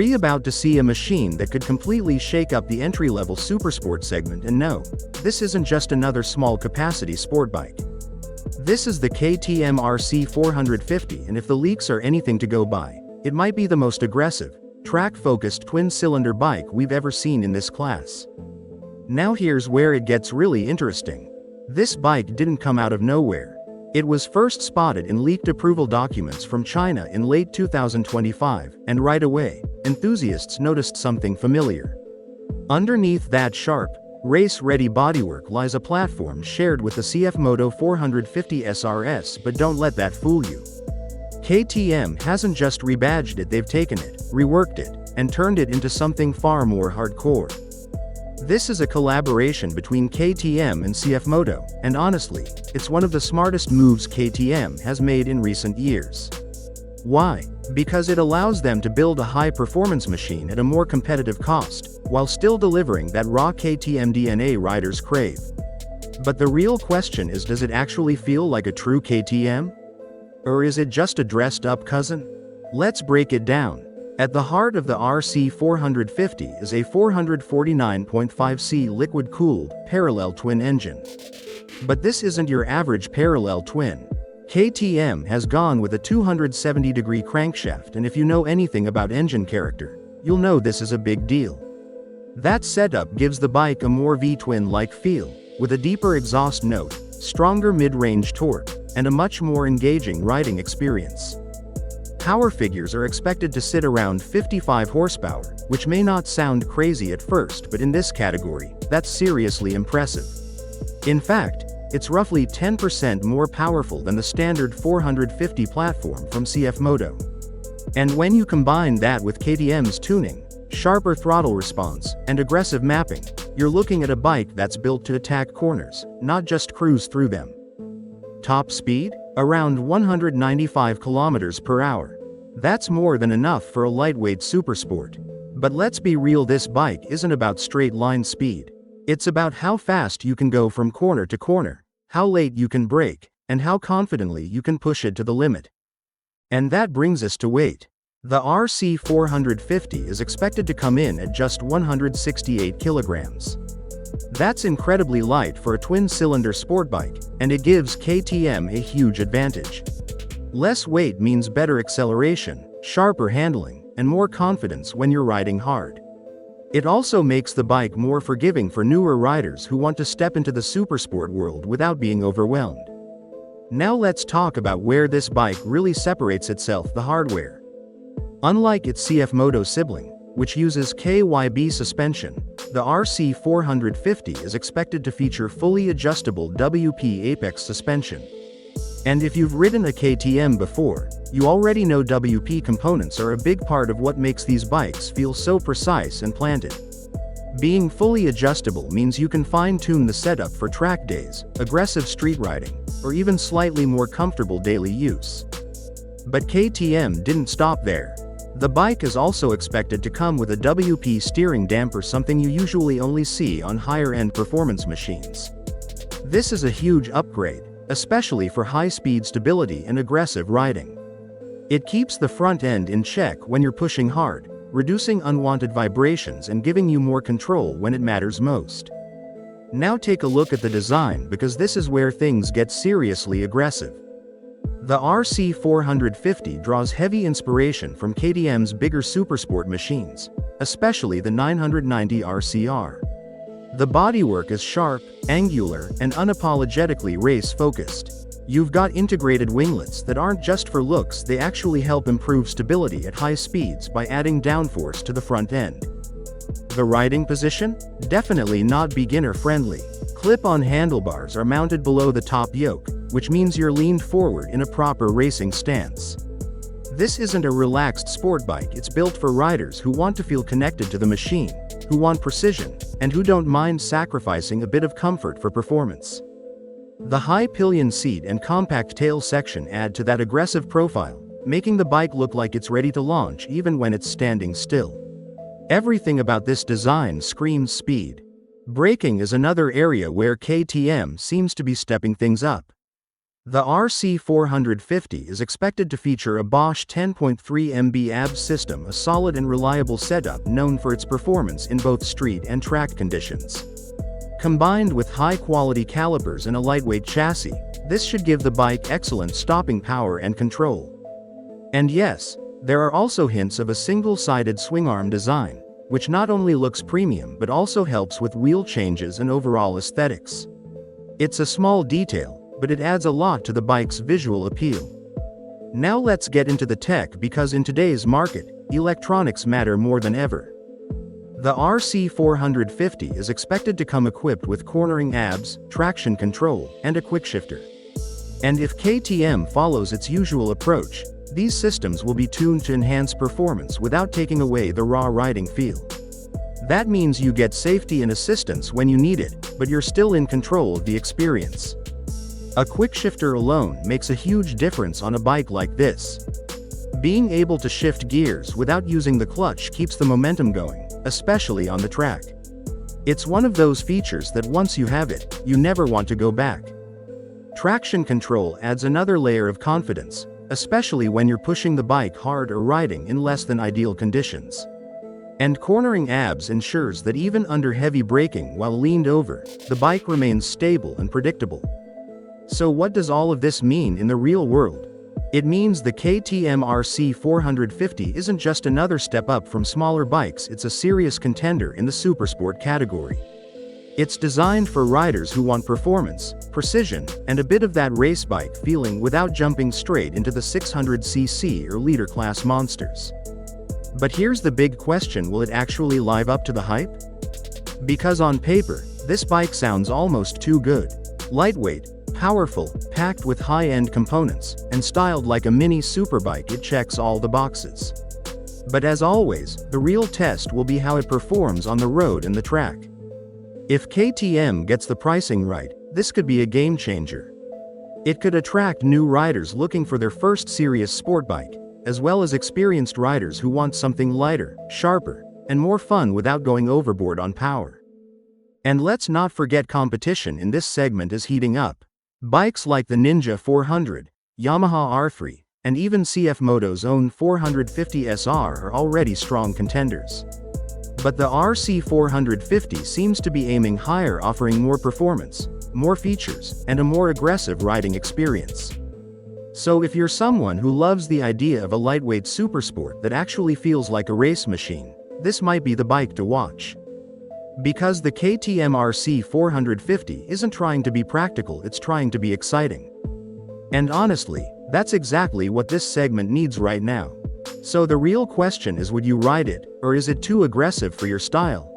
About to see a machine that could completely shake up the entry-level supersport segment, and no, this isn't just another small capacity sport bike. This is the KTM RC 450, and if the leaks are anything to go by, it might be the most aggressive, track-focused twin-cylinder bike we've ever seen in this class. Now here's where it gets really interesting. This bike didn't come out of nowhere. It was first spotted in leaked approval documents from China in late 2025, and right away, enthusiasts noticed something familiar. Underneath that sharp, race-ready bodywork lies a platform shared with the CFMoto 450 SRS, but don't let that fool you. KTM hasn't just rebadged it, they've taken it, reworked it, and turned it into something far more hardcore. This is a collaboration between KTM and CFMoto, and honestly, it's one of the smartest moves KTM has made in recent years. Why? Because it allows them to build a high-performance machine at a more competitive cost, while still delivering that raw KTM DNA riders crave. But the real question is, does it actually feel like a true KTM? Or is it just a dressed-up cousin? Let's break it down. At the heart of the RC 450 is a 449.5C liquid-cooled, parallel twin engine. But this isn't your average parallel twin. KTM has gone with a 270-degree crankshaft, and if you know anything about engine character, you'll know this is a big deal. That setup gives the bike a more V-twin-like feel, with a deeper exhaust note, stronger mid-range torque, and a much more engaging riding experience. Power figures are expected to sit around 55 horsepower, which may not sound crazy at first, but in this category, that's seriously impressive. In fact, it's roughly 10% more powerful than the standard 450 platform from CFMoto. And when you combine that with KTM's tuning, sharper throttle response, and aggressive mapping, you're looking at a bike that's built to attack corners, not just cruise through them. Top speed? Around 195 kilometers per hour. That's more than enough for a lightweight supersport. But let's be real, this bike isn't about straight-line speed. It's about how fast you can go from corner to corner, how late you can brake, and how confidently you can push it to the limit. And that brings us to weight. The RC 450 is expected to come in at just 168 kilograms. That's incredibly light for a twin-cylinder sport bike, and it gives KTM a huge advantage. Less weight means better acceleration, sharper handling, and more confidence when you're riding hard. It also makes the bike more forgiving for newer riders who want to step into the supersport world without being overwhelmed. Now let's talk about where this bike really separates itself: the hardware. Unlike its CFMoto sibling, which uses KYB suspension, the RC 450 is expected to feature fully adjustable WP Apex suspension. And if you've ridden a KTM before, you already know WP components are a big part of what makes these bikes feel so precise and planted. Being fully adjustable means you can fine-tune the setup for track days, aggressive street riding, or even slightly more comfortable daily use. But KTM didn't stop there. The bike is also expected to come with a WP steering damper, something you usually only see on higher-end performance machines. This is a huge upgrade, especially for high-speed stability and aggressive riding. It keeps the front end in check when you're pushing hard, reducing unwanted vibrations and giving you more control when it matters most. Now take a look at the design, because this is where things get seriously aggressive. The RC 450 draws heavy inspiration from KTM's bigger supersport machines, especially the 990 RCR. The bodywork is sharp, angular, and unapologetically race-focused. You've got integrated winglets that aren't just for looks, they actually help improve stability at high speeds by adding downforce to the front end. The riding position? Definitely not beginner-friendly. Clip-on handlebars are mounted below the top yoke, which means you're leaned forward in a proper racing stance. This isn't a relaxed sport bike, it's built for riders who want to feel connected to the machine, who want precision, and who don't mind sacrificing a bit of comfort for performance. The high pillion seat and compact tail section add to that aggressive profile, making the bike look like it's ready to launch even when it's standing still. Everything about this design screams speed. Braking is another area where KTM seems to be stepping things up. The RC450 is expected to feature a Bosch 10.3 MB ABS system, a solid and reliable setup known for its performance in both street and track conditions. Combined with high-quality calipers and a lightweight chassis, this should give the bike excellent stopping power and control. And yes, there are also hints of a single-sided swingarm design, which not only looks premium but also helps with wheel changes and overall aesthetics. It's a small detail, but it adds a lot to the bike's visual appeal. Now let's get into the tech, because in today's market, electronics matter more than ever. The RC450 is expected to come equipped with cornering ABS, traction control, and a quickshifter. And if KTM follows its usual approach, these systems will be tuned to enhance performance without taking away the raw riding feel. That means you get safety and assistance when you need it, but you're still in control of the experience. A quickshifter alone makes a huge difference on a bike like this. Being able to shift gears without using the clutch keeps the momentum going, especially on the track. It's one of those features that once you have it, you never want to go back. Traction control adds another layer of confidence, especially when you're pushing the bike hard or riding in less than ideal conditions. And cornering ABS ensures that even under heavy braking while leaned over, the bike remains stable and predictable. So what does all of this mean in the real world? It means the KTM RC 450 isn't just another step up from smaller bikes, it's a serious contender in the supersport category. It's designed for riders who want performance, precision, and a bit of that race bike feeling without jumping straight into the 600cc or liter class monsters. But here's the big question: will it actually live up to the hype? Because on paper, this bike sounds almost too good. Lightweight, powerful, packed with high-end components, and styled like a mini superbike, it checks all the boxes. But as always, the real test will be how it performs on the road and the track. If KTM gets the pricing right, this could be a game changer. It could attract new riders looking for their first serious sport bike, as well as experienced riders who want something lighter, sharper, and more fun without going overboard on power. And let's not forget, competition in this segment is heating up. Bikes like the Ninja 400, Yamaha R3, and even CF Moto's own 450 SR are already strong contenders. But the RC 450 seems to be aiming higher, offering more performance, more features, and a more aggressive riding experience. So if you're someone who loves the idea of a lightweight supersport that actually feels like a race machine, this might be the bike to watch. Because the KTM RC 450 isn't trying to be practical, it's trying to be exciting. And honestly, that's exactly what this segment needs right now. So the real question is, would you ride it, or is it too aggressive for your style?